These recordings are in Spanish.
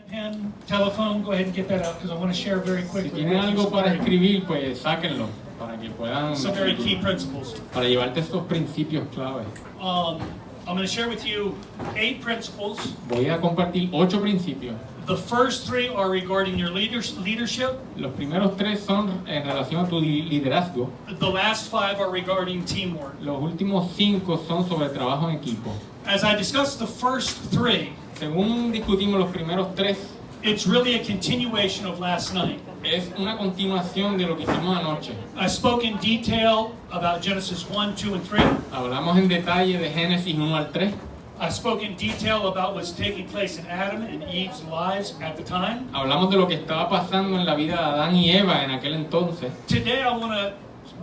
Pen, telephone, go ahead and get that out because I want to share very Si quickly. tienen algo para escribir, pues sáquenlo para que puedan, Some very key principles. para llevarte estos principios clave. I'm going to share with you 8 principles. Voy a compartir 8 principios. The first 3 are regarding your leadership. Los primeros 3 son en relación a tu liderazgo. The last 5 are regarding teamwork. Los últimos 5 son sobre trabajo en equipo. As I discussed the first 3, Según discutimos los primeros 3, it's really a continuation of last night. es una continuación de lo que hicimos anoche. I spoke in detail about Genesis 1, 2, and 3. Hablamos en detalle de Génesis 1 al 3. I spoke in detail about what's taking place in Adam and Eve's lives at the time. Hablamos de lo que estaba pasando en la vida de Adán y Eva en aquel entonces. Today I want to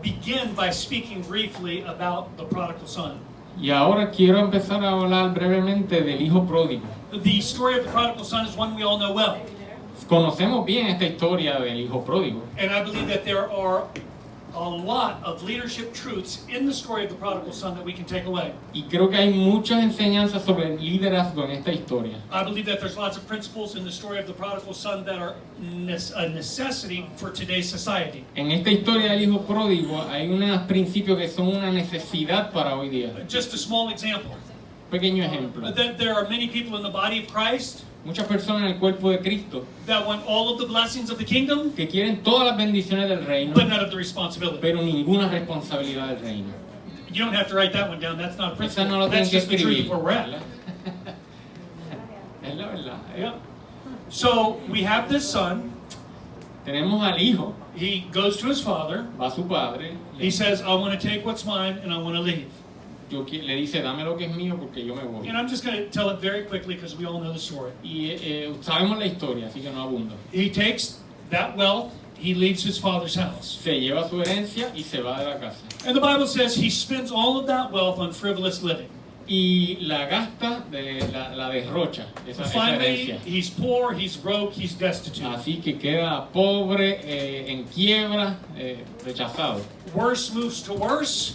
begin by speaking briefly about the prodigal son. Y ahora quiero empezar a hablar brevemente del hijo pródigo. The story of the prodigal son is one we all know well. Conocemos bien esta historia del hijo pródigo. And I believe that there are a lot of leadership truths in the story of the prodigal son that we can take away. Y creo que hay muchas enseñanzas sobre el liderazgo en esta historia. I believe that there's lots of principles in the story of the prodigal son that are a necessity for today's society. En esta historia del hijo pródigo hay unos principios que son una necesidad para hoy día. Just a small example. Pequeño ejemplo. That there are many people in the body of Christ Muchas personas en el cuerpo de Cristo that want all of the blessings of the kingdom, que quieren todas las bendiciones del reino, but none of the responsibility. pero ninguna responsabilidad del reino. You don't have to write that one down. That's not a Esa principle. no lo That's tienen que just the truth escribir. of where we're at. ¿Verdad? Es la verdad. Yeah. So we have this son. Tenemos al hijo, He goes to his father. va a su padre, He says, I want to take what's mine and I want to leave. le dice, dame lo que es mío porque yo me voy. And I'm just going to tell it very quickly because we all know the story. Y sabemos la historia, así que no abundo. He takes that wealth. He leaves his father's house. Se lleva su herencia y se va de la casa. And the Bible says he spends all of that wealth on frivolous living. Y la gasta, la derrocha, esa Finally, herencia. he's poor, he's broke, he's destitute. Así que queda pobre, en quiebra, rechazado. Worse moves to worse,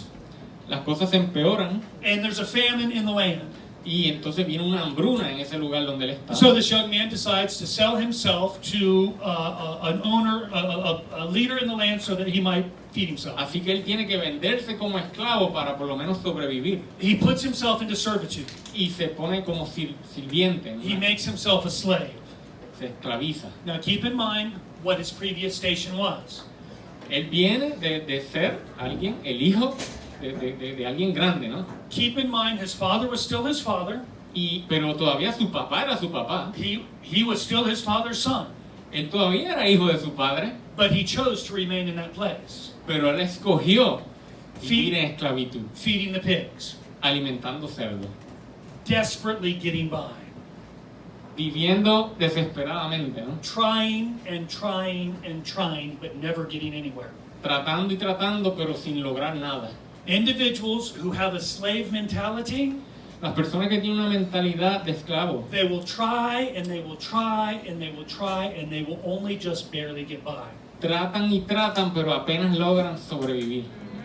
Las cosas se empeoran and there's a famine in the land. y entonces viene una hambruna en ese lugar donde él está. So this young man decides to sell himself to an owner, a leader in the land, so that he might feed himself. Así que él tiene que venderse como esclavo para por lo menos sobrevivir. He puts himself into servitude. Y se pone como sirviente, ¿no? He makes himself a slave. Se esclaviza. Now keep in mind what his previous station was. Él viene de ser alguien, el hijo de alguien grande, ¿no? Keep in mind his father was still his father. Pero todavía su papá era su papá. He was still his father's son. Él todavía era hijo de su padre. But he chose to remain in that place. Pero él escogió vivir en esclavitud, Feeding the pigs. alimentando cerdos, Desperately getting by. viviendo desesperadamente, ¿no? Trying and trying and trying, but never getting anywhere. Tratando y tratando, pero sin lograr nada. Individuals who have a slave mentality, Las personas que tienen una mentalidad de esclavo, they will try and they will try and they will try and they will only just barely get by. tratan y tratan, pero apenas logran sobrevivir.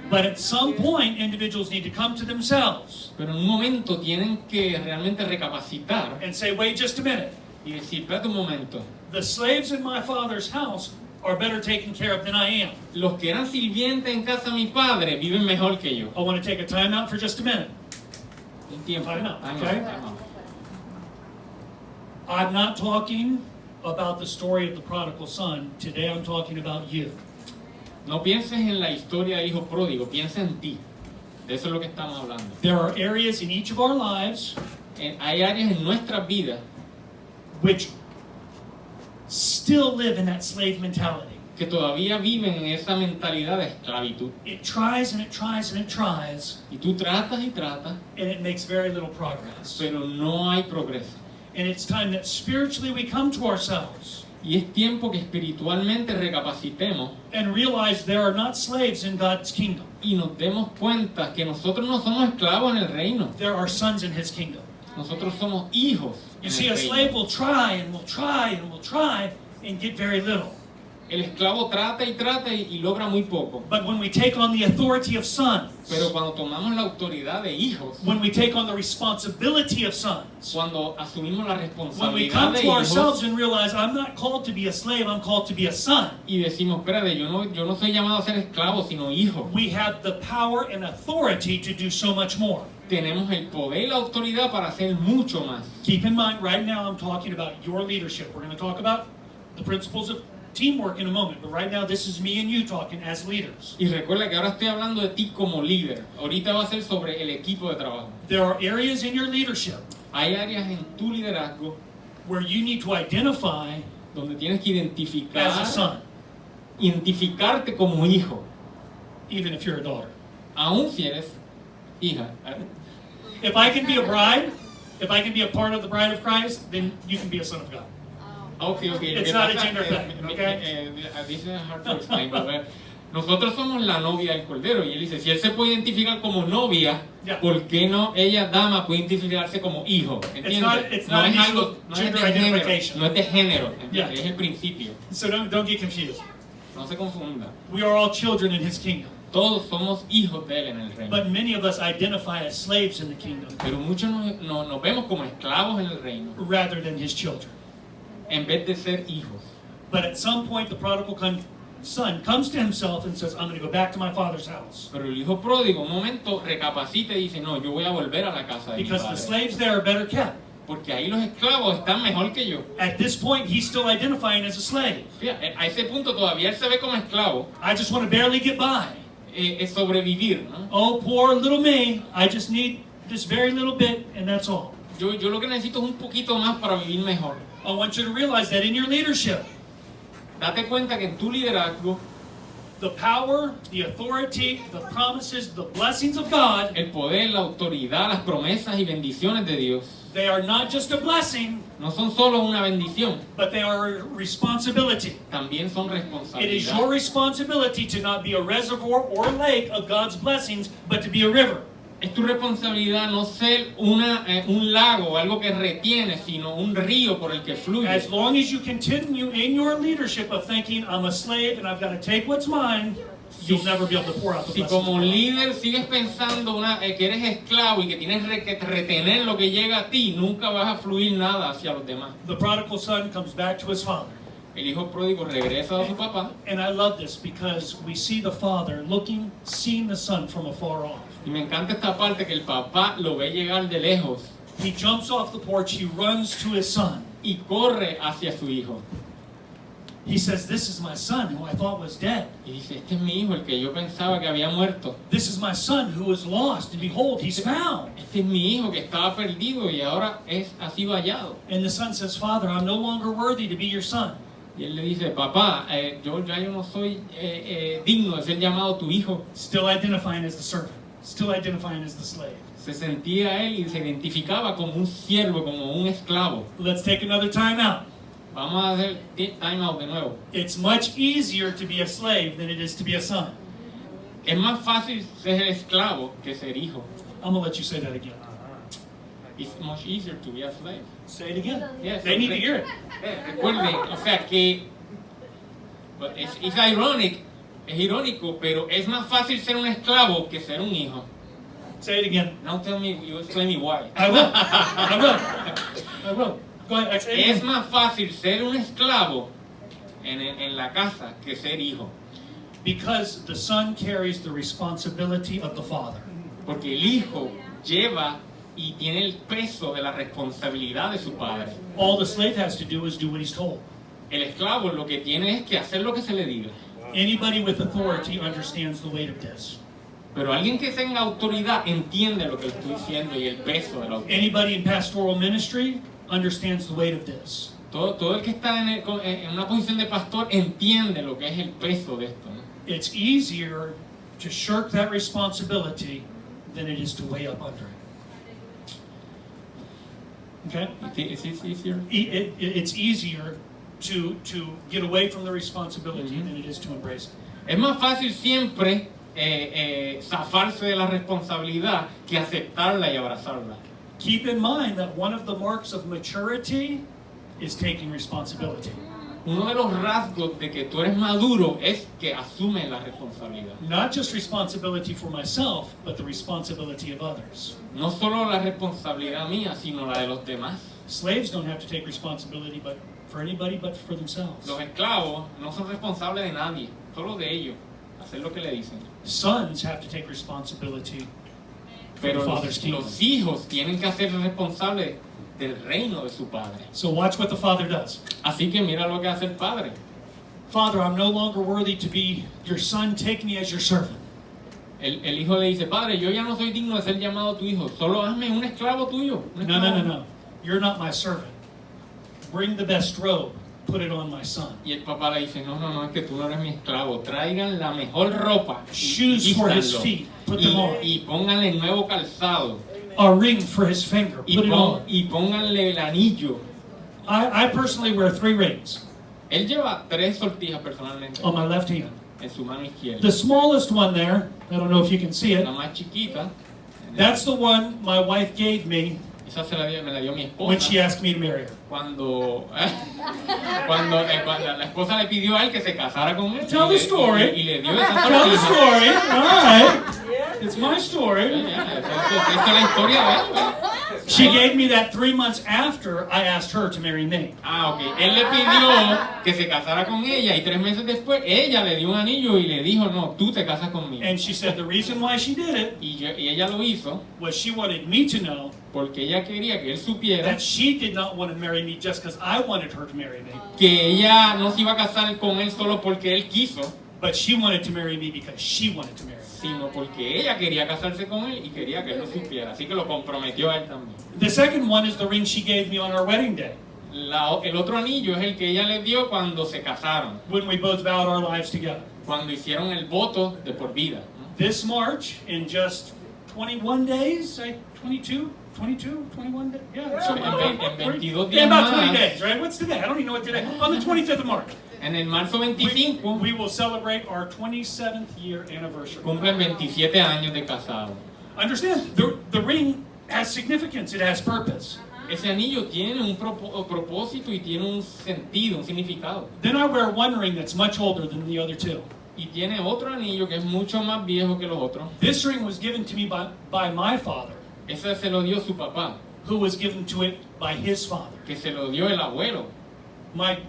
But at some point, individuals need to come to themselves Pero en un momento tienen que realmente recapacitar and say, wait just a minute. y decir, espérate un momento, The slaves in my father's house are better taken care of than I am. los que eran sirvientes en casa de mi padre viven mejor que yo. I want to take a time out for just a minute. Un tiempo. Time out, Time out, okay? time out. I'm not talking about the story of the prodigal son. Today I'm talking about you. No pienses en la historia del hijo pródigo, piensa en ti. De eso es lo que estamos hablando. There are areas in each of our lives Hay áreas en nuestras vidas which still live in that slave mentality. que todavía viven en esa mentalidad de esclavitud. It tries and it tries and it tries, Y tú tratas y tratas, and it makes very little progress. pero no hay progreso. And it's time that spiritually we come to ourselves Y es tiempo que espiritualmente recapacitemos and realize there are not slaves in God's kingdom. y nos demos cuenta que nosotros no somos esclavos en el reino. There are sons in His kingdom. Nosotros somos hijos You en see, el a reino. slave will try and will try and will try and get very little. El esclavo trata y logra muy poco. But when we take on the authority of sons, Pero cuando tomamos la autoridad de hijos, when we take on the responsibility of sons, cuando asumimos la when we responsabilidad come de to ourselves hijos and realize I'm not called to be a slave, I'm called to be a son, y decimos, espérate, yo no soy llamado a ser esclavo, sino hijo. we have the power and authority to do so much more. Tenemos el poder y la autoridad para hacer mucho más. Keep in mind, right now I'm talking about your leadership. We're going to talk about the principles of teamwork in a moment, but right now this is me and you talking as leaders. Y recuerda que ahora estoy hablando de ti como líder. Ahorita va a ser sobre el equipo de trabajo. There are areas in your leadership Hay áreas en tu liderazgo where you need to identify donde tienes que as a son, identificarte como hijo, even if you're a daughter. aun si eres hija. If I can be a bride, if I can be a part of the bride of Christ, then you can be a son of God. Okay. It's not a gender thing, okay? This is hard to explain, but nosotros somos la novia del Cordero y él dice, si él se puede identificar como novia, Yeah. ¿por qué no ella, dama, puede identificarse como hijo? ¿Entiendes? It's not No es an algo, issue of no es gender de género, identification. no es de género, ¿entiendes? Yeah. Es el principio. So don't get confused. No se confunda. We are all children in His kingdom, Todos somos hijos de él en el reino. but many of us identify as slaves in the kingdom Pero muchos nos vemos como esclavos en el reino rather than His children. en vez de ser hijos. But at some point, the prodigal son comes to himself and says, I'm going to go back to my father's house. Pero el hijo pródigo un momento recapacita y dice, no, yo voy a volver a la casa de mi Because the padre. slaves there are better kept. Porque ahí los esclavos están mejor que yo. At this point, he's still identifying as a slave. Fíjate, a ese punto todavía él se ve como esclavo. I just want to barely get by. Es sobrevivir, ¿no? Oh, poor little me. I just need this very little bit, and that's all. Yo lo que necesito es un poquito más para vivir mejor. I want you to realize that in your leadership, Date cuenta que en tu liderazgo, the power, the authority, the promises, the blessings of God, el poder, la autoridad, las promesas y bendiciones de Dios they are not just a blessing, no son solo una bendición, but they are a responsibility. también son It is your responsabilidad. responsibility to not be a reservoir or lake of God's blessings, but to be a river. Es tu responsabilidad no ser un lago, algo que retiene, sino un río por el que fluye. As long as you continue in your leadership of thinking, I'm a slave and I've got to take what's mine, you'll never be able to pour out the Si blessings como of God. líder sigues pensando que eres esclavo y que tienes que retener lo que llega a ti, nunca vas a fluir nada hacia los demás. The prodigal son comes back to his father. El hijo pródigo regresa a su papá. And I love this because we see the father seeing the son from afar off. Y me encanta esta parte que el papá lo ve llegar de lejos He jumps off the porch, he runs to his son. y corre hacia su hijo. He says, this is my son who I thought was dead. Y dice, este es mi hijo, el que yo pensaba que había muerto. This is my son who was lost, and behold, he's found. Este es mi hijo que estaba perdido y ahora ha sido hallado. And the son says, Father, I'm no longer worthy to be your son. Y él le dice, papá, yo no soy digno de ser llamado tu hijo. Still identifying as the servant, still identifying as the slave. Se sentía él y se identificaba como un siervo, como un esclavo. Let's take another time out. Vamos a hacer time out de nuevo. It's much easier to be a slave than it is to be a son. Es más fácil ser esclavo que ser hijo. I'm going to let you say that again. It's much easier to be a slave. Say it again. Yes, They need to hear it. Recuerden, o sea que es ironic, es irónico, pero es más fácil ser un esclavo que ser un hijo. Say it again. Now tell me, you explain me why. I will. I will. Go ahead. Say it Es again. más fácil ser un esclavo en la casa que ser hijo. Because the son carries the responsibility of the father. Porque el hijo lleva y tiene el peso de la responsabilidad de su padre. All the slave has to do is do what he's told. El esclavo lo que tiene es que hacer lo que se le diga. Anybody with authority understands the weight of this. Pero alguien que tenga autoridad entiende lo que le estoy diciendo y el peso de la autoridad. Anybody in pastoral ministry understands the weight of this. Todo el que está en una posición de pastor entiende lo que es el peso de esto, ¿no? It's easier to shirk that responsibility than it is to weigh up under it. Okay? Is it easier? It's easier to get away from the responsibility than it is to embrace it. Es más fácil siempre zafarse de la responsabilidad que aceptarla y abrazarla. Keep in mind that one of the marks of maturity is taking responsibility. uno de los rasgos de que tú eres maduro es que asumes la responsabilidad. Not just responsibility for myself, but the responsibility of others. No solo la responsabilidad mía, sino la de los demás. Slaves don't have to take responsibility but for anybody but for themselves. Los esclavos no son responsables de nadie, solo de ellos, hacer lo que le dicen. Sons have to take responsibility for Pero the Father's kingdom. los hijos tienen que hacerse responsables del reino de su padre. So watch what the Father does. Así que mira lo que hace el padre. Father, I'm no longer worthy to be your son. Take me as your servant. El hijo le dice, padre, yo ya no soy digno de ser llamado tu hijo, solo hazme un esclavo tuyo. Un No, esclavo. no. You're not my servant. Bring the best robe. Put it on my son. Y el papá le dice, no, es que tú no eres mi esclavo, traigan la mejor ropa, Shoes for his vístanlo, feet. Put them on. y pónganle el nuevo calzado, A ring for his finger. y, Put it on. y pónganle el anillo. I personally wear 3 rings Él lleva 3 sortijas personalmente on my left hand. en su mano izquierda. The smallest one there, I don't know if you can see it, La más chiquita, that's the one my wife gave me esa me la dio mi esposa. when she asked me to marry her. Cuando la esposa le pidió a él que se casara con él. Tell the story. Y le dio esa Tell the sortija. story. All right. It's my story. Esa es la historia de él. She gave me that 3 months after I asked her to marry me. Ok. Él le pidió que se casara con ella y 3 meses después ella le dio un anillo y le dijo, no, tú te casas conmigo. And she said the reason why she did it Y ella lo hizo was she wanted me to know porque ella quería que él supiera that she did not want to marry me just because I wanted her to marry me, que ella no se iba a casar con él solo porque él quiso, but she wanted to marry me because she wanted to marry me. sino porque ella quería casarse con él y quería que él lo supiera. Así que lo comprometió a él también. The second one is the ring she gave me on our wedding day El otro anillo es el que ella le dio cuando se casaron, when we both vowed our lives together. cuando hicieron el voto de por vida. This March, in just 21 days, 22, 21 days, yeah. So En 22 in días about 20 más, days, right? What's today? I don't even know what today. On the 25th of March, en el marzo 25, we will celebrate our 27th year anniversary. cumplen 27 años de casado. Understand, the ring has significance, it has purpose. Ese anillo tiene un propósito y tiene un sentido, un significado. Then I wear one ring that's much older than the other 2. Y tiene otro anillo que es mucho más viejo que los otros. This ring was given to me by my father, Ese se lo dio su papá, who was given to it by his father. que se lo dio el abuelo. My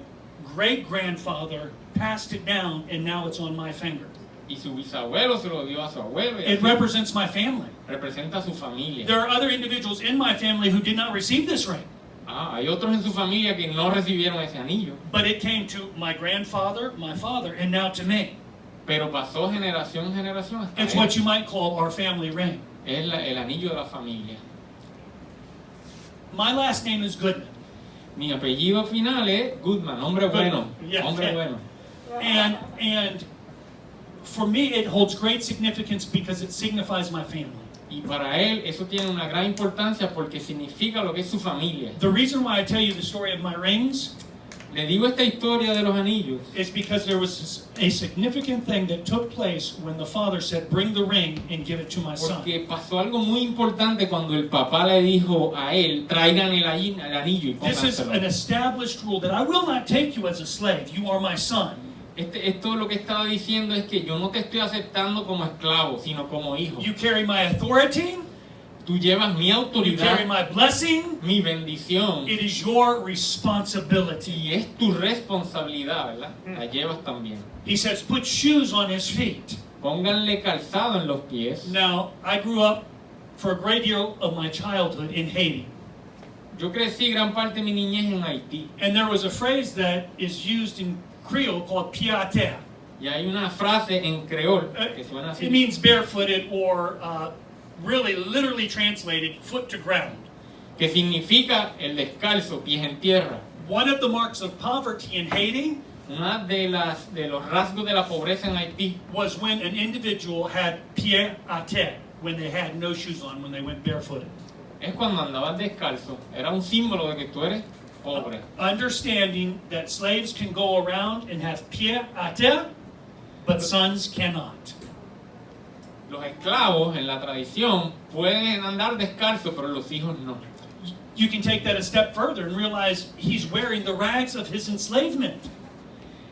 great-grandfather passed it down, and now it's on my finger. Y su bisabuelo se lo dio a su abuelo. Y It así represents my family. representa a su familia. There are other individuals in my family who did not receive this ring, Hay otros en su familia que no recibieron ese anillo. but it came to my grandfather, my father, and now to me. Pero pasó generación en generación hasta It's él. what you might call our family ring. Es el anillo de la familia. My last name is Goodman, Mi apellido final es Goodman, hombre bueno. Yeah. Hombre bueno. and for me it holds great significance because it signifies my family. Y para él eso tiene una gran importancia porque significa lo que es su familia. The reason why I tell you the story of my rings Le digo esta historia de los anillos is because there was a significant thing that took place when the father said, bring the ring and give it to my son. porque pasó algo muy importante cuando el papá le dijo a él, traigan el anillo y This is pónganselo. an established rule that I will not take you as a slave. You are my son. Esto lo que estaba diciendo es que yo no te estoy aceptando como esclavo, sino como hijo. You carry my authority. Tú llevas mi You carry autoridad, my blessing. mi bendición, It is your responsibility. y es tu responsabilidad, ¿verdad? La llevas también. He says, put shoes on his feet. Pónganle calzado en los pies. Now, I grew up for a great deal of my childhood in Haiti. Yo crecí gran parte de mi niñez en Haití. And there was a phrase that is used in Creole called pied à terre. Y hay una frase en creol que suena así. It means barefooted or really literally translated foot to ground. Que significa el descalzo, pies en tierra. One of the marks of poverty in Haiti Una de los rasgos de la pobreza en Haití was when an individual had pied à terre, when they had no shoes on, when they went barefooted. es cuando andabas descalzo. Era un símbolo de que tú eres pobre. Understanding that slaves can go around and have pied à terre, but sons cannot. Los esclavos en la tradición pueden andar descalzos, pero los hijos no. You can take that a step further and realize he's wearing the rags of his enslavement.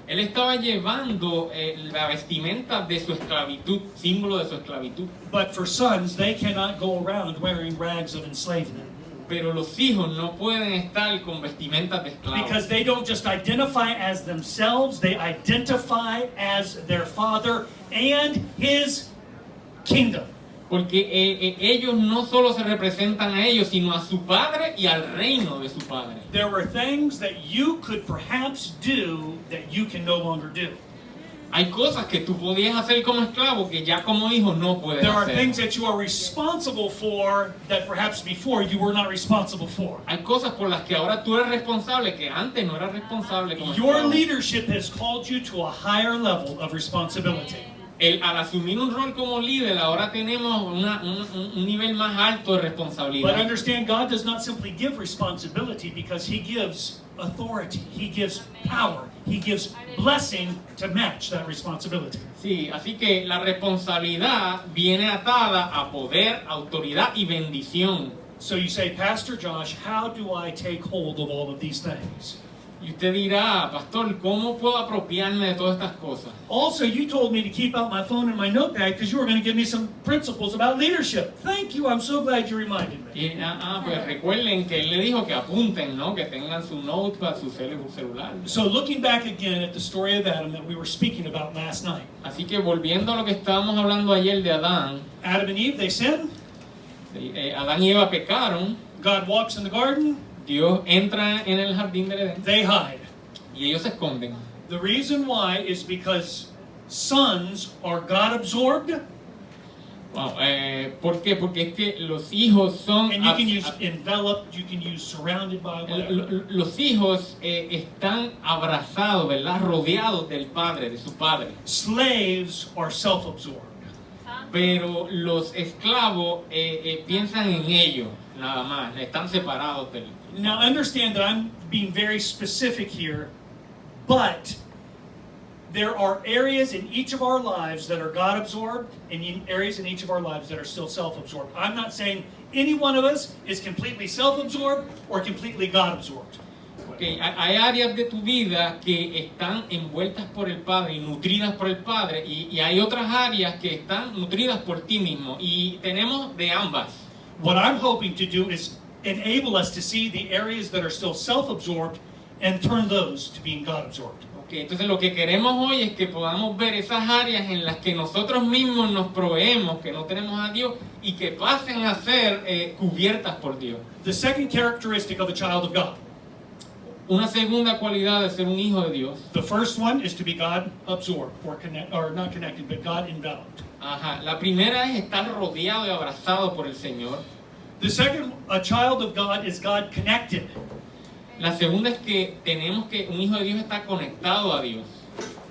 Él estaba llevando la vestimenta de su esclavitud, símbolo de su esclavitud. But for sons, they cannot go around wearing rags of enslavement. Pero los hijos no pueden estar con vestimentas de esclavos. Because they don't just identify as themselves, they identify as their father and his kingdom. Porque ellos no solo se representan a ellos, sino a su padre y al reino de su padre. There were things that you could perhaps do that you can no longer do. Hay cosas que tú podías hacer como esclavo que ya como hijo no puedes There are hacer. things that you are responsible for that perhaps before you were not responsible for. Hay cosas por las que ahora tú eres responsable que antes no eras responsable como Your esclavo. leadership has called you to a higher level of responsibility. Al asumir un rol como líder, ahora tenemos un nivel más alto de But responsabilidad. understand, God does not simply give responsibility because He gives authority. He gives power. He gives blessing to match that responsibility. Sí, así que la responsabilidad viene atada a poder, autoridad y bendición. So you say, Pastor Josh, how do I take hold of all of these things? Y usted dirá, pastor, ¿cómo puedo apropiarme de todas estas cosas? Also, you told me to keep out my phone and my notepad because you were going to give me some principles about leadership. Thank you. I'm so glad you reminded me. Y, pues recuerden que él le dijo que apunten, ¿no? Que tengan su notepad, su celular. So looking back again at the story of Adam that we were speaking about last night. Así que volviendo a lo que estábamos hablando ayer de Adán, Adam and Eve, they sinned. Adán y Eva pecaron, God walks in the garden. Dios entra en el jardín del Edén They hide. y ellos se esconden. The reason why is because sons are God-absorbed. Wow, ¿por qué? Porque es que los hijos son... And you can use enveloped, you can use surrounded by, whatever. Los hijos están abrazados, ¿verdad? Rodeados del padre, de su padre. Slaves are self-absorbed. Pero los esclavos piensan en ellos, nada más. Están separados del... Now understand that I'm being very specific here, but there are areas in each of our lives that are God-absorbed and areas in each of our lives that are still self-absorbed. I'm not saying any one of us is completely self-absorbed or completely God-absorbed. Okay, hay áreas de tu vida que están envueltas por el Padre y nutridas por el Padre, y hay otras áreas que están nutridas por ti mismo, y tenemos de ambas. What I'm hoping to do is enable us to see the areas that are still self-absorbed and turn those to being God-absorbed. Okay, entonces lo que queremos hoy es que podamos ver esas áreas en las que nosotros mismos nos proveemos, que no tenemos a Dios, y que pasen a ser cubiertas por Dios. The second characteristic of a child of God. Una segunda cualidad de ser un hijo de Dios. The first one is to be God-absorbed, or not connected, but God-enveloped. Ajá. La primera es estar rodeado y abrazado por el Señor. The second, a child of God is God-connected. La segunda es que un hijo de Dios está conectado a Dios.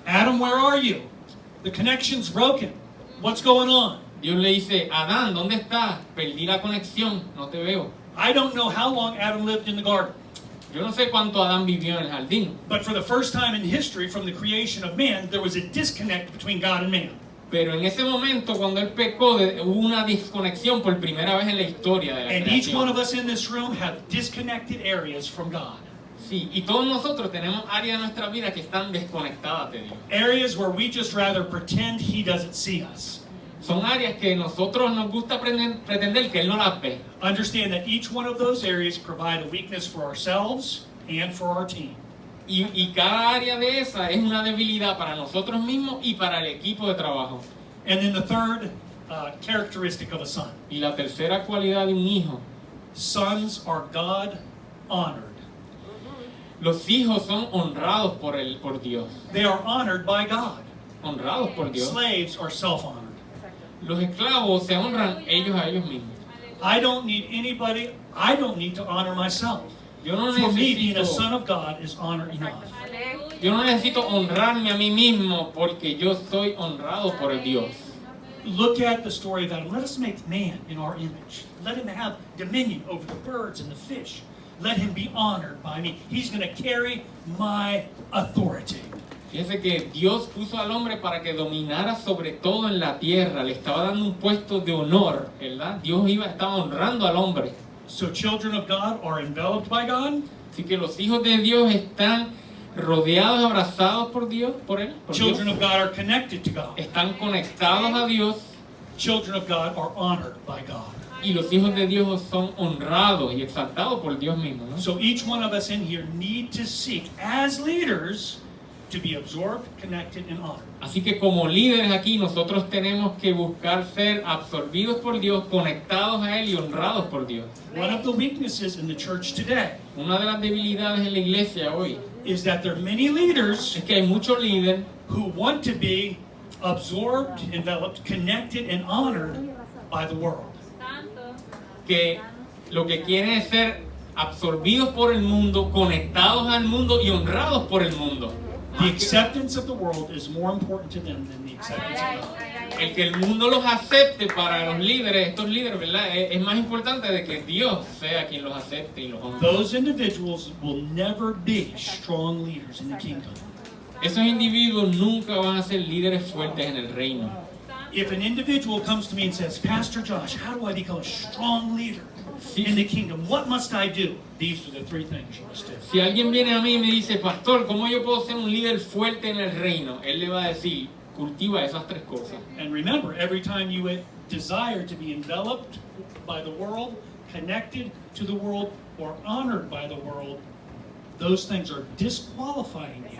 Adam, where are you? The connection's broken. What's going on? Dios le dice, Adán, ¿dónde estás? Perdí la conexión, no te veo. I don't know how long Adam lived in the garden. Yo no sé cuánto Adán vivió en el jardín. But for the first time in history, from the creation of man, there was a disconnect between God and man. Pero en ese momento, cuando él pecó, hubo una desconexión por primera vez en la historia de la And each one creación. of us in this room have disconnected areas from God. Sí, y todos nosotros tenemos áreas de nuestra vida que están desconectadas de Dios. Areas where we just rather pretend He doesn't see us. Son áreas que nosotros nos gusta pretender que Él no las ve. Understand that each one of those areas provide a weakness for ourselves and for our team. Y cada área de esa es una debilidad para nosotros mismos y para el equipo de trabajo. And then the third characteristic of a son. Y la tercera cualidad de un hijo. Sons are God-honored. Los hijos son honrados por Dios. They are honored by God. Honrados por Dios. Slaves are self-honored. Los esclavos se honran ellos a ellos mismos. I don't need to honor myself. Yo no For me, being a necesito, son of God is honor enough. yo no necesito honrarme a mí mismo porque yo soy honrado por el Dios. Look at the story of Adam. Let us make man in our image. Let him have dominion over the birds and the fish. Let him be honored by me. He's going to carry my authority. Fíjense que Dios puso al hombre para que dominara sobre todo en la tierra. Le estaba dando un puesto de honor, ¿verdad? Dios estaba honrando al hombre. So children of God are enveloped by God. Así que los hijos de Dios están rodeados, abrazados por Dios, por Él. Por Children Dios. of God are connected to God. Están conectados a Dios Children of God are honored by God. y los hijos de Dios son honrados y exaltados por Dios mismo, ¿no? So each one of us in here need to seek, as leaders, to be absorbed, connected, and honored. Así que como líderes aquí nosotros tenemos que buscar ser absorbidos por Dios, conectados a Él y honrados por Dios. One of the weaknesses in the church today Una de las debilidades en la iglesia hoy is that there are many leaders es que hay muchos líderes who want to be absorbed, enveloped, connected, and honored by the world. que lo que quieren es ser absorbidos por el mundo, conectados al mundo y honrados por el mundo. The acceptance of the world is more important to them than the acceptance of God. El que el mundo los acepte para los líderes, estos líderes, ¿verdad? Es más importante de que Dios sea quien los acepte y los honre. Those individuals will never be strong leaders in the kingdom. Esos individuos nunca van a ser líderes fuertes en el reino. If an individual comes to me and says, Pastor Josh, how do I become a strong leader in the kingdom? What must I do? These are the three things you must do. Si alguien viene a mí y me dice, pastor, ¿cómo yo puedo ser un líder fuerte en el reino? Él le va a decir, cultiva esas tres cosas. And remember, every time you desire to be enveloped by the world, connected to the world, or honored by the world, those things are disqualifying you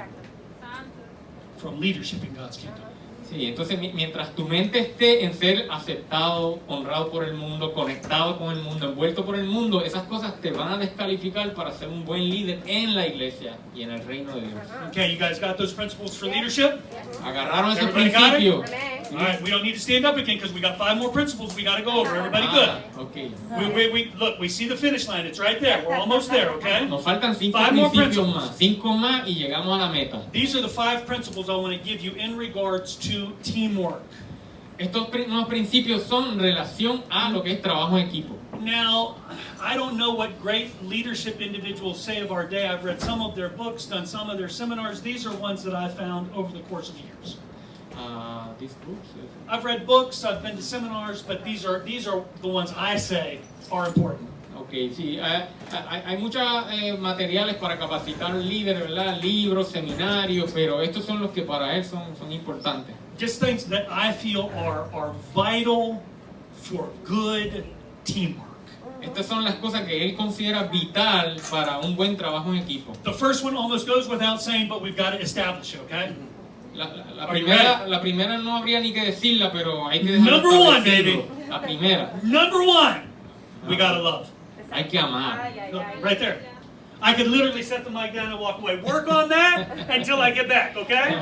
from leadership in God's kingdom. Sí, entonces mientras tu mente esté en ser aceptado, honrado por el mundo, conectado con el mundo, envuelto por el mundo, esas cosas te van a descalificar para ser un buen líder en la iglesia y en el reino de Dios. Okay, you guys got those principles for leadership? Agarraron esos Everybody got it? principios. All right, we don't need to stand up again because we got 5 more principles we got to go over. Everybody good? Okay. Look, we see the finish line. It's right there. We're almost there, okay? Nos faltan 5 Five more principios principles. más, 5 más y llegamos a la meta. These are the 5 principles I want to give you in regards to teamwork. Estos nuevos principios son en relación a lo que es trabajo en equipo. Now, I don't know what great leadership individuals say of our day. I've read some of their books, done some of their seminars. These are ones that I found over the course of years. These books, I've read books, I've been to seminars, but these are the ones I say are important. Ok, sí, hay muchos materiales para capacitar líderes, ¿verdad? Libros, seminarios, pero estos son los que para él son importantes. Just things that I feel are vital for good teamwork. Estas son las cosas que él considera vital para un buen trabajo en equipo. The first one almost goes without saying, but we've got to establish it, okay? La primera no habría ni que decirla, pero hay que dejarlo Number one, establecido. baby. La primera, Number one, we got to love. hay que amar. Look, right there. I could literally set the mic down and walk away. Work on that until I get back, okay?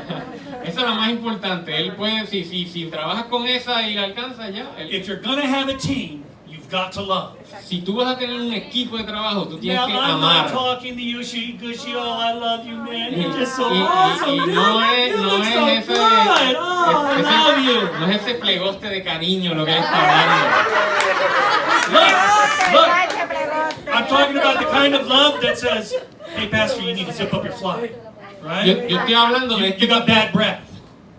Esa es la más importante. Él puede, si trabajas con esa y la alcanzas ya. If you're going to have a team, you've got to love. Si tú vas a tener un equipo de trabajo, tú tienes Now, que I'm not amar. talking to you, Gushy, oh, I love you, man. You're just so Y awesome, dude. no es, You no look es so ese, good. Oh, I love you. no es ese plegoste de cariño lo que él está hablando. Look, I'm talking about the kind of love that says, hey, Pastor, you need to zip up your fly, right? Yo estoy hablando de You got bad breath.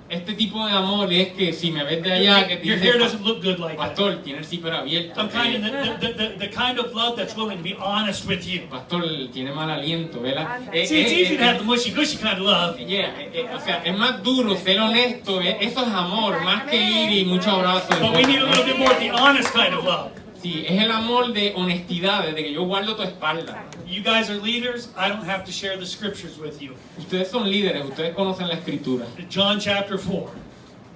este tipo de amor es que si me ves de allá que te Your dice, hair doesn't look good like that. pastor, tiene el zipper abierto. I'm kind of the kind of love that's willing to be honest with you. Pastor, tiene mal aliento, ¿verdad? See, it's easy to have the mushy gushy kind of love. O sea, es más duro ser honesto, eso es amor, más que ir y muchos abrazos. But we need a little bit more of the honest kind of love. Sí, es el amor de honestidad, de que yo guardo tu espalda. You guys are leaders. I don't have to share the scriptures with you. Ustedes son líderes, ustedes conocen la escritura. John chapter 4.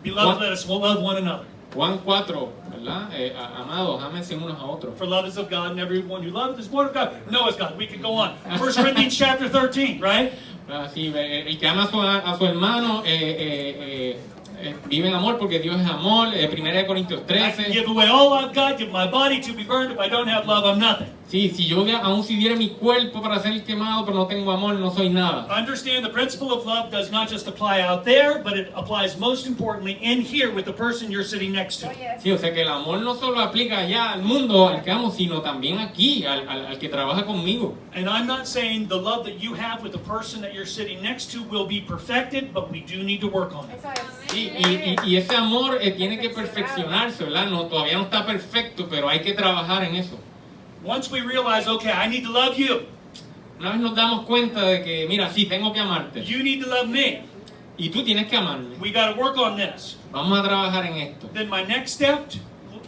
Beloved, let us love one another. Juan 4, ¿verdad? Amados, ámense unos a otros. For love is of God, and everyone who loveth is born of God. Noah's God. We could go on. 1 Corinthians chapter 13, right? Sí, el que ama a su hermano vive en amor porque Dios es amor. 1 Corintios I 13. give away all I've got, give my body to be burned. If I don't have love, I'm nothing. Sí, si yo aún si diera mi cuerpo para ser quemado, pero no tengo amor, no soy nada. Understand the principle of love does not just apply out there, but it applies most importantly in here with the person you're sitting next to. Sí, o sea que el amor no solo aplica allá al mundo al que amo, sino también aquí, al que trabaja conmigo. And I'm not saying the love that you have with the person that you're sitting next to will be perfected, but we do need to work on it. Sí, y ese amor tiene que perfeccionarse, ¿verdad? No, todavía no está perfecto, pero hay que trabajar en eso. Once we realize, okay, I need to love you. Una vez nos damos cuenta de que, mira, sí, tengo que amarte. You need to love me. Y tú tienes que amarme. We got to work on this. Vamos a trabajar en esto. Then my next step,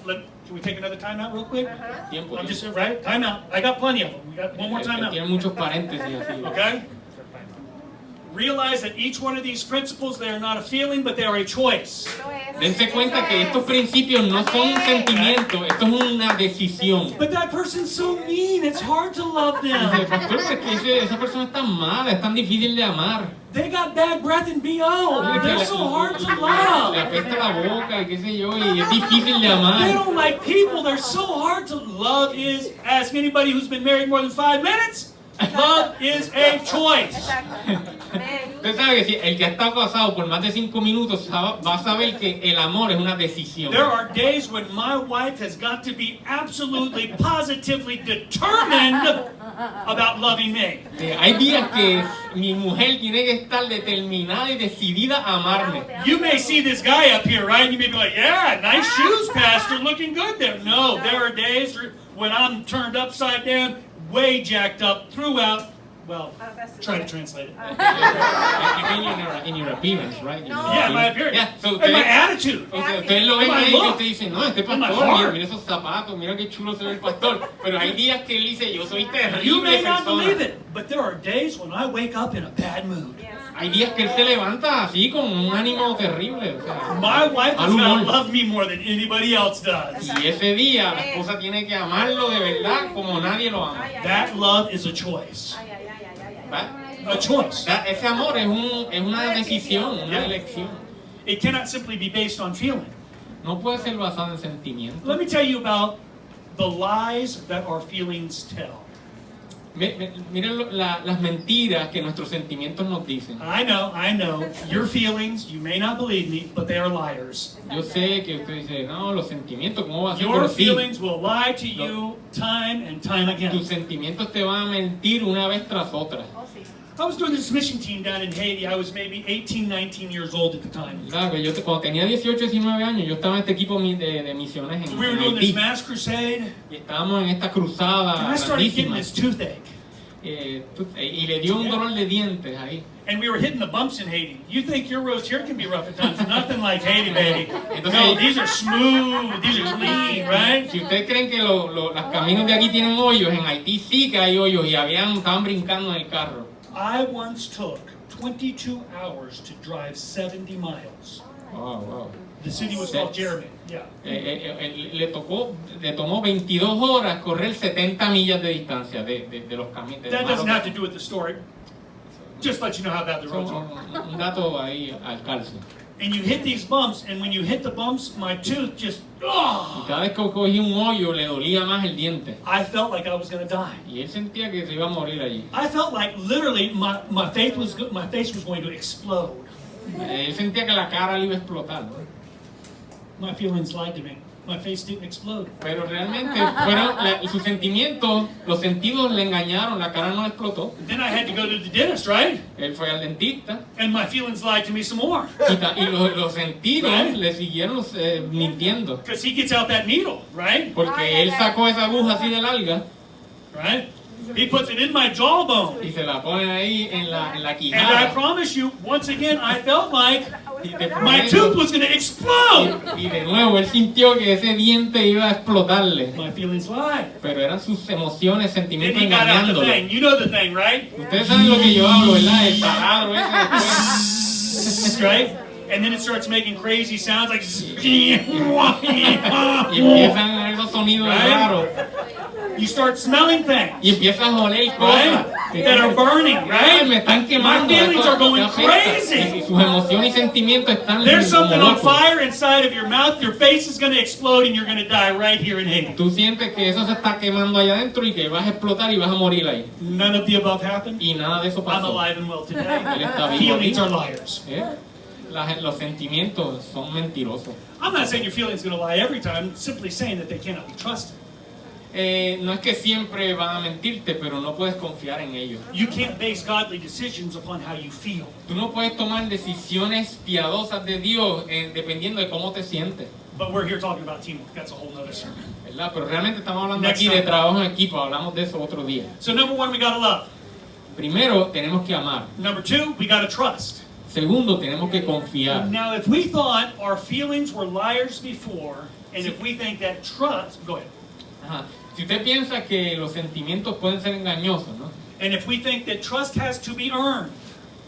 can we take another time out real quick? Tiempo. I'm just, right? Time out. I got plenty of them. We got one more time out. Tiene muchos paréntesis así. Okay? Realize that each one of these principles, they are not a feeling, but they are a choice. Dense cuenta que estos principios no son sentimientos, esto es una decisión. But that person's so mean, it's hard to love Dice, them. pastor, es que esa persona es tan mala, es tan difícil de amar. They got bad breath and BO. They're so hard to Le love. apesta la boca y qué sé yo, y es difícil de They amar. don't like people. They're so hard to love. Is, ask anybody who's been married more than 5 minutes. Love is a choice. Usted sabe que si el que ha estado casado por más de 5 minutos va a saber que el amor es una decisión. There are days when my wife has got to be absolutely, positively determined about loving me. Hay días que mi mujer tiene que estar determinada y decidida a amarme. You may see this guy up here, right? You may be like, yeah, nice shoes, pastor, looking good there. No, there are days when I'm turned upside down, way jacked up throughout. Well, try to translate it. In your appearance, right? Yeah, my appearance. Yeah, so And my attitude. Ustedes lo ven And my ahí y look. usted dice, no, este And my pastor, heart. mira esos zapatos, mira qué chulo se ve el pastor. Pero hay días que él dice, yo soy You terrible may not believe persona. it, but there are days when I wake up in a bad mood. Hay días que él se levanta así con un ánimo terrible. O sea, My wife mal does not humor. love me more than anybody else does. Y ese día la esposa tiene que amarlo de verdad como nadie lo ama. That love is a choice. ¿Va? A choice. Ese amor es una decisión, una elección. It cannot simply be based on feeling. No puede ser basado en sentimientos. Let me tell you about the lies that our feelings tell. Miren las mentiras que nuestros sentimientos nos dicen. I know. Your feelings, you may not believe me, but they are liars. Yo sé que usted dice, no, los sentimientos, ¿cómo va a ser Your por ti? feelings will lie to you time and time again. Tus sentimientos te van a mentir una vez tras otra. I was doing this mission team down in Haiti. I was maybe 18, 19 years old at the time. Claro, cuando tenía 18, 19 años, yo estaba en este equipo de misiones en We were doing this Haití. mass crusade, Y estábamos en esta cruzada and I started getting grandísima. this toothache. Y le dio un dolor de dientes ahí. And we were hitting the bumps in Haiti. You think your roads here can be rough at times. Nothing like Haiti, baby. No, these are smooth. These are clean, right? Si ustedes creen que los caminos de aquí tienen hoyos, en Haití sí que hay hoyos y estaban brincando en el carro. I once took 22 hours to drive 70 miles. Wow. The city was called Jeremy. Yeah. Le tomó 22 horas correr 70 millas de distancia de los caminos. That doesn't have to do with the story. Just let you know how bad the roads are. Un dato ahí al calce. And you hit these bumps, and when you hit the bumps, my tooth just, Y cada vez que cogía un hoyo le dolía más el diente. I felt like I was going to die. Y él sentía que se iba a morir allí. I felt like literally my face was going to explode. Él sentía que la cara le iba a explotar. My feelings lied to me. My face didn't explode. Pero realmente sus sentimientos, los sentidos le engañaron, la cara no explotó. Then I had to go to the dentist, right? Él fue al dentista And my feelings lied to me some more. y los sentidos Right. le siguieron mintiendo. Because he gets out that needle, right? Porque él sacó esa aguja así de larga Right? He puts it in my jawbone. y se la pone ahí en la And I quijada. promise you, once again, I felt like Y te my prometo- tooth was going to explode. y de nuevo él sintió que ese diente iba a explotarle. My feelings lied. Pero eran sus emociones, Then sentimientos he got out the engañándolo. thing. You know the thing, right? Ustedes saben lo que yo hablo, ¿verdad? El taladro ese después. Right? And then it starts making crazy sounds like. Y empiezan esos sonidos Right? raros. You start smelling things, Y empiezas a oler cosas. right? That are burning, Ay, right? me están quemando. My feelings esto are going me afecta. crazy. Y sus emociones y sentimientos están There's como something on locos. fire inside of your mouth. Your face is going to explode, and you're going to die right here in Haiti. Tú sientes que eso se está quemando allá adentro y que vas a explotar y vas a morir ahí. None of the above happened. Y nada de eso I'm pasó. alive and well today. Él está vivo Feelings are aquí. liars. ¿Eh? Los sentimientos son mentirosos. I'm not saying your feelings are going to lie every time. I'm simply saying that they cannot be trusted. No es que siempre van a mentirte, pero no puedes confiar en ellos. You can't base godly decisions upon how you feel. Tú no puedes tomar decisiones piadosas de Dios dependiendo de cómo te sientes, But we're here talking about teamwork. That's a whole nother sermon. ¿verdad? Pero realmente estamos hablando Next aquí de time. trabajo en equipo, hablamos de eso otro día. So number one, we got to love. Primero, tenemos que amar. Number two, we got to trust. Segundo, tenemos que confiar. Now, if we thought our feelings were liars before, and if we think that trust, go ahead. Ajá. Si usted piensa que los sentimientos pueden ser engañosos, ¿no? And if we think that trust has to be earned,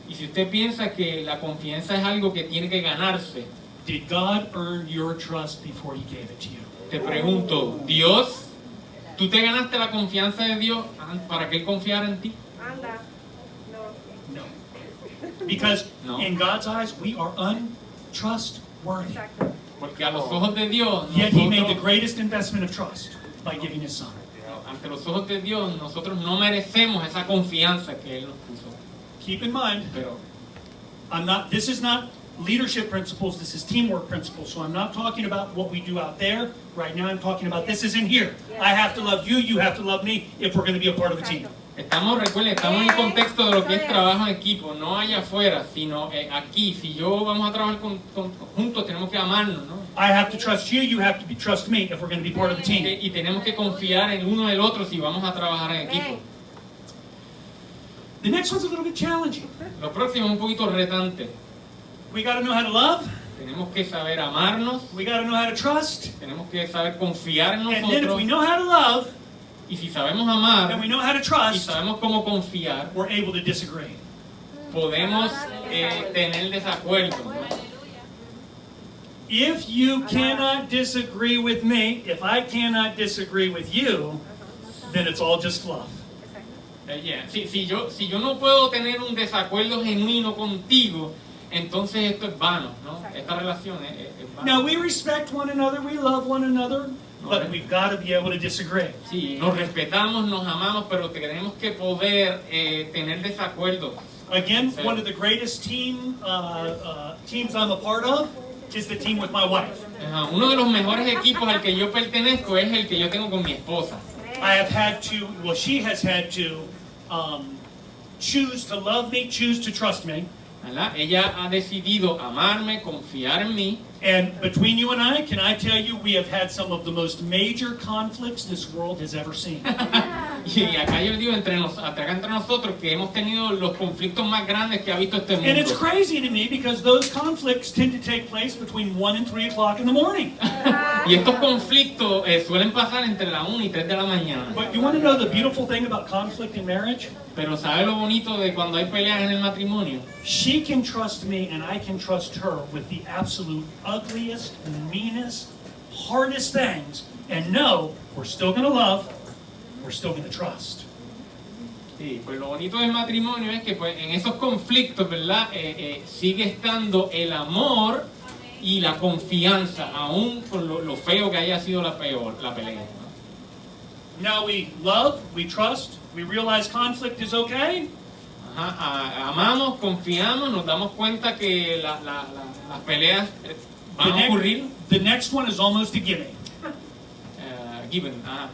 Y si usted piensa que la confianza es algo que tiene que ganarse, did God earn your trust before He gave it to you? te pregunto, Dios, ¿tú te ganaste la confianza de Dios para que Él confiara en ti? Anda. No. No. Because No. in God's eyes, we are untrustworthy. Exacto. Porque a los ojos de Dios, Yet He made the nosotros, greatest investment of trust by giving His Son. ante los ojos de Dios, nosotros no merecemos esa confianza que Él nos puso. Keep in mind, Pero this is not leadership principles, this is teamwork principles. So I'm not talking about what we do out there. Right now I'm talking about this is in here. I have to love you, you have to love me if we're going to be a part of a team. recuerden, estamos en el contexto de lo que es trabajo en equipo, no allá afuera, sino aquí. Si yo vamos a trabajar juntos, tenemos que amarnos, ¿no? I have to trust you, you have to trust me if we're going to be part of a team. Y tenemos que confiar en uno del otro si vamos a trabajar en equipo. The next one's a little bit challenging. Lo próximo es un poquito retante. We got to know how to love, Tenemos que saber amarnos, we got to know how to trust, tenemos que saber confiar en and then if nosotros. we know how to love Y si sabemos and amar we know how to y trust, sabemos cómo confiar, we're able to disagree. podemos tener desacuerdos, ¿no? If you cannot disagree with me, if I cannot disagree with you, then it's all just fluff. Si yo no puedo tener un desacuerdo genuino contigo, entonces esto es vano, ¿no? Esta relación es vana. Now we respect one another, we love one another, but we've got to be able to disagree. Sí, nos respetamos, nos amamos, pero tenemos que poder tener desacuerdos. Again, one of the greatest teams I'm a part of is the team with my wife. Ajá, uno de los mejores equipos al que yo pertenezco es el que yo tengo con mi esposa. I have had to, well, she has had to choose to love me, choose to trust me. ¿Verdad? Ella ha decidido amarme, confiar en mí. And between you and I, can I tell you, we have had some of the most major conflicts this world has ever seen. Y acá yo digo acá entre nosotros que hemos tenido los conflictos más grandes que ha visto este And it's mundo. crazy to me because those conflicts tend to take place between 1 and 3 o'clock in the morning. Y estos conflictos suelen pasar entre la 1 y 3 de la mañana. But you want to know the beautiful thing about conflict in marriage? Pero ¿sabe lo bonito de cuando hay peleas en el matrimonio? She can trust me and I can trust her with the absolute ugliest, meanest, hardest things. And no, we're still going to love, we're still going to trust. Sí, pues lo bonito del matrimonio es que pues, en esos conflictos, ¿verdad? Sigue estando el amor y la confianza, aún con lo feo que haya sido la pelea, ¿no? Now we love, we trust, we realize conflict is okay. Ajá, amamos, confiamos, nos damos cuenta que las peleas van a ocurrir. The next one is almost a gimme. Given, ajá.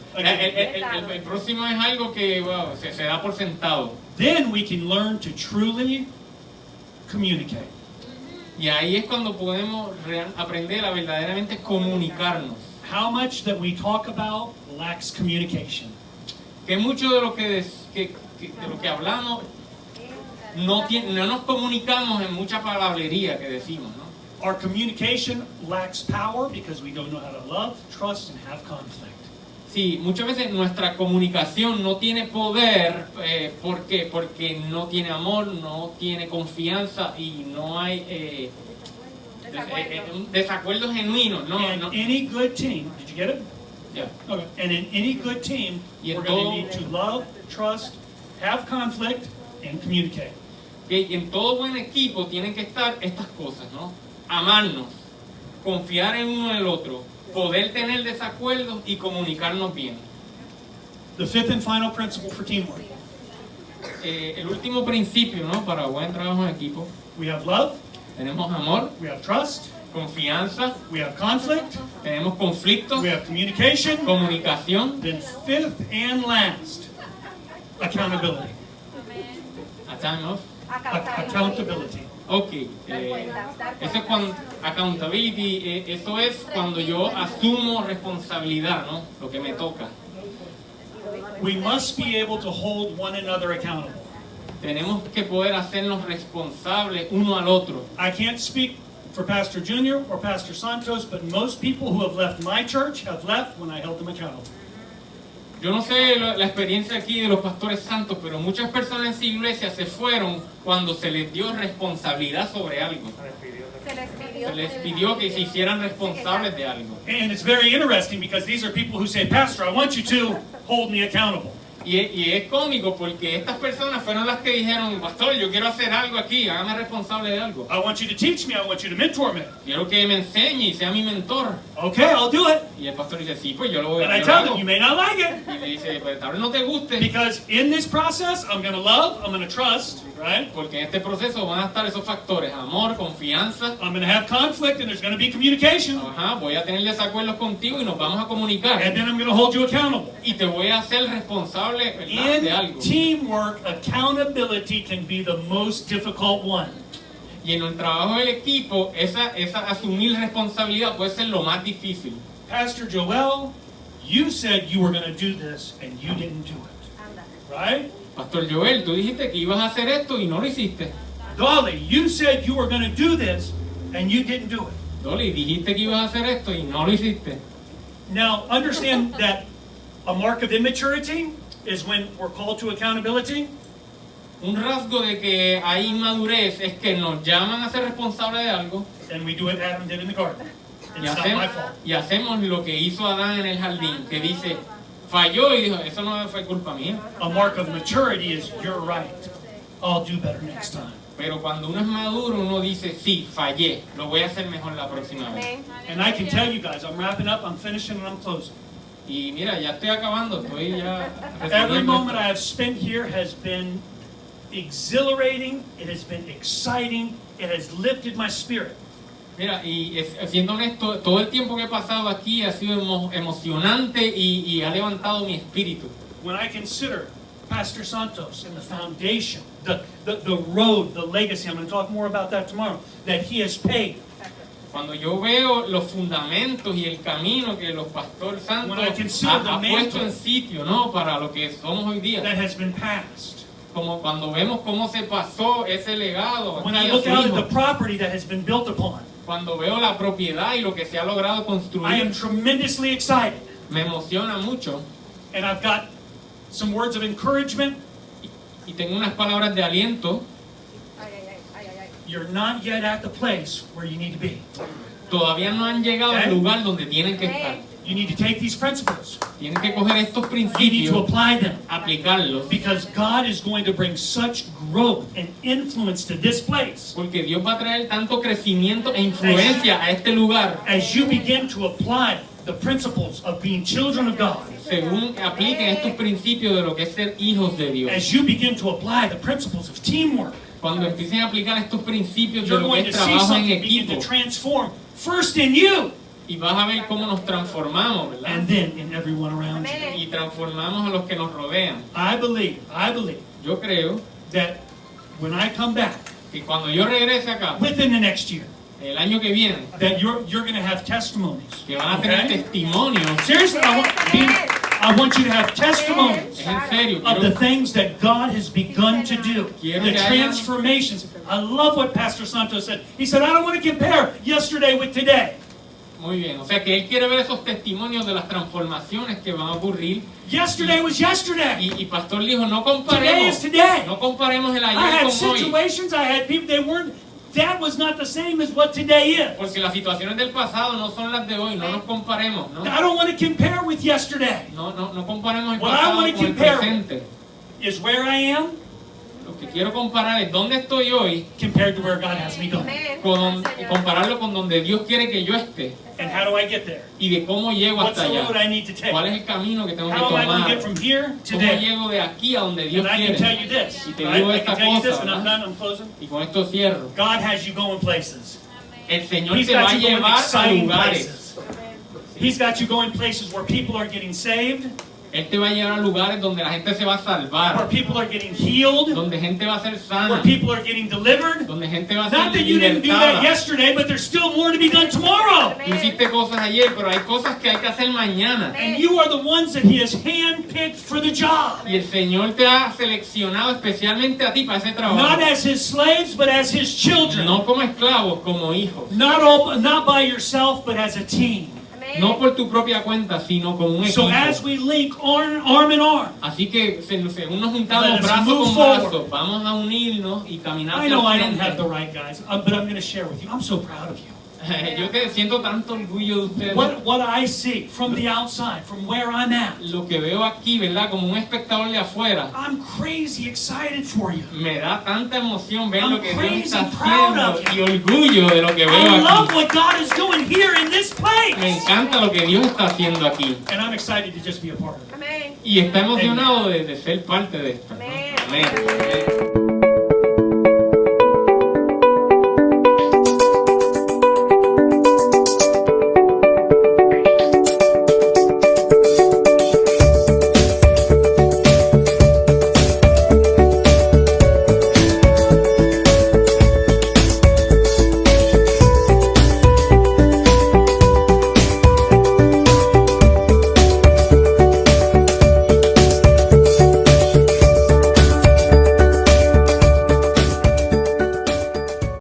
El próximo es algo que wow, se da por sentado. Then we can learn to truly communicate. Y ahí es cuando podemos aprender a verdaderamente comunicarnos. How much that we talk about lacks communication. Que mucho de lo que hablamos no nos comunicamos en mucha palabrería que decimos, ¿no? Our communication lacks power because we don't know how to love, trust, and have conflict. Sí, muchas veces nuestra comunicación no tiene poder porque no tiene amor, no tiene confianza y no hay desacuerdos genuinos, ¿no? And any good team, did you get it? Yeah. Okay. And in any good team, Y en we're going to todo- need to love, trust, have conflict, and communicate. Que en todo buen equipo tienen que estar estas cosas, ¿no? Amarnos, confiar en uno en el otro, poder tener desacuerdos y comunicarnos bien. The fifth and final principle for teamwork. El último principio, ¿no? Para buen trabajo en equipo, We have love, tenemos amor, we have trust, confianza, we have conflict, tenemos conflictos, we have communication. comunicación. Then fifth and last, accountability. A time of. Accountability. Ok, eso es cuando accountability, eso es cuando yo asumo responsabilidad, ¿no? Lo que me toca. We must be able to hold one another accountable. Tenemos que poder hacernos responsables uno al otro. I can't speak for Pastor Junior or Pastor Santos, but most people who have left my church have left when I held them accountable. Yo no sé la experiencia aquí de los pastores santos, pero muchas personas en su iglesia se fueron cuando se les dio responsabilidad sobre algo. Se les pidió que se hicieran responsables de algo. And it's very interesting because these are people who say, Pastor, I want you to hold me accountable. Y es cómico porque estas personas fueron las que dijeron, pastor, yo quiero hacer algo aquí, hágame responsable de algo. I want you to teach me, I want you to mentor me. Quiero que me enseñe y sea mi mentor. Okay, I'll do it. Y el pastor dice, sí, pues yo lo voy a And I hacer. tell them, you may not like it. Y le dice, pues tal vez no te guste. Because in this process, I'm going to love, I'm going to trust, right? Porque en este proceso van a estar esos factores, amor, confianza. I'm going to have conflict and there's going to be communication. Ajá, voy a tener desacuerdos contigo y nos vamos a comunicar. And then I'm going to hold you accountable. Y te voy a hacer responsable, ¿verdad?, de algo. In teamwork, accountability can be the most difficult one. Y en el trabajo del equipo, esa asumir responsabilidad puede ser lo más difícil. Pastor Joel, you said you were going to do this and you didn't do it. Right? Pastor Joel, tú dijiste que ibas a hacer esto y no lo hiciste. Dolly, you said you were going to do this and you didn't do it. Dolly, dijiste que ibas a hacer esto y no lo hiciste. Now, understand that a mark of immaturity is when we're called to accountability. Un rasgo de que hay inmadurez es que nos llaman a ser responsables de algo And we do what Adam did in the garden. y It's not my fault. hacemos lo que hizo Adán en el jardín, que dice, falló y dijo, eso no fue culpa mía. A mark of maturity is you're right. I'll do better next time. Pero cuando uno es maduro, uno dice, sí, fallé, lo voy a hacer mejor la próxima vez. And I can tell you guys, I'm wrapping up, I'm finishing, and I'm closing. Y mira, ya estoy acabando, estoy ya Every resolviendo moment esto. I have spent here has been exhilarating, it has been exciting, it has lifted my spirit. Mira, siendo honesto, todo el tiempo que he pasado aquí ha sido emocionante y ha levantado mi espíritu. When I consider Pastor Santos and the foundation, the road, the legacy, I'm going to talk more about that tomorrow, that he has paid. Cuando yo veo los fundamentos y el camino que los pastores santos When I consider the ha puesto mantle en sitio, ¿no?, para lo que somos hoy día. that has been passed. Como cuando vemos cómo se pasó ese legado When aquí I a look su out at hijo. the property that has been built upon, Cuando veo la propiedad y lo que se ha logrado I am construir, tremendously excited. me emociona mucho. And I've got some words of encouragement. Y tengo unas palabras de aliento. You're not yet at the place where you need to be. Todavía no han llegado al lugar donde tienen que estar. You need to take these principles. Tienen que coger estos You need to principios, apply them. aplicarlos, Because God is going to bring such growth and influence to this place. porque Dios va a traer tanto crecimiento e influencia a este lugar As you begin to apply the principles of being children of God. según apliquen estos principios de lo que es ser hijos de Dios. As you begin to apply the principles of teamwork. Cuando empiecen a aplicar estos principios de You're lo going que to es see trabajo en something begin equipo, to transform first in you y vas a ver cómo nos transformamos, ¿verdad? and then in everyone around you. Y transformamos a los que nos rodean. I believe Yo creo that when I come back que cuando yo regrese acá, within the next year, el año que viene, that you're going to have testimonies. que van a tener Okay? testimonios, Seriously, I want you to have testimonies es en serio, of the quiero, things that God has begun to do, Quiero the que haya- transformations. I love what Pastor Santos said. He said, I don't want to compare yesterday with today. muy bien, o sea que él quiere ver esos testimonios de las transformaciones que van a ocurrir. Yesterday was yesterday. Y Pastor dijo, no Today is comparemos, today. no comparemos el I ayer had con hoy, situations, I had people, that was not the same as what today is. porque las situaciones del pasado no son las de hoy, no nos comparemos, ¿no? I don't want to compare with yesterday. No comparemos el What I pasado wanna con el compare- presente. Is where I am Lo que quiero comparar es dónde estoy hoy compared to where God has me going. y compararlo con donde Dios quiere que yo esté And how do I get there? y de cómo llego What's hasta the road allá. I need to take? ¿Cuál es el camino que tengo que How am I going to get tomar? from here to ¿Cómo there? llego de aquí a donde Dios And I can tell quiere? you this, Y te right? digo I esta can tell you this, cosa, and I'm ¿verdad? done, I'm closing. Y con esto cierro. God has you going places. El Señor He's te va got a you going llevar a exciting lugares. places. He's got you going places where people are getting saved. Él te va a llevar a lugares donde la gente se va a where salvar, people are getting healed, donde gente va a ser where sana, people are getting delivered. donde gente va a Not ser that you didn't do that libertada. yesterday, but there's still more to be done tomorrow. Tú hiciste cosas ayer, pero hay cosas que hay que hacer mañana. And you are the ones that He has handpicked for the job. Y el Señor te ha seleccionado especialmente a ti para ese Not trabajo. as His slaves, but as His children. No como esclavos, como hijos. Not by yourself, but as a team. No por tu propia cuenta, sino como un So equipo. as we link arm in arm, Así que según nos juntamos Let us brazo move con forward. brazo, vamos a unirnos y caminar I hacia know I el don't have the frente. right guys, but I'm going to share with you. I'm so proud of you. Yo te siento tanto orgullo de ustedes. What I see from the outside, from where I'm at, Lo que veo aquí, ¿verdad? Como un espectador de afuera, I'm crazy excited for you. me da tanta emoción ver I'm lo que Dios crazy está proud haciendo of y you. orgullo de lo que I veo love aquí. what God is doing here in this Me place. encanta lo que Dios está haciendo aquí. And I'm excited to just be a part of it. Amén. Y está emocionado de ser parte de esto. ¿no? Amén. Amén.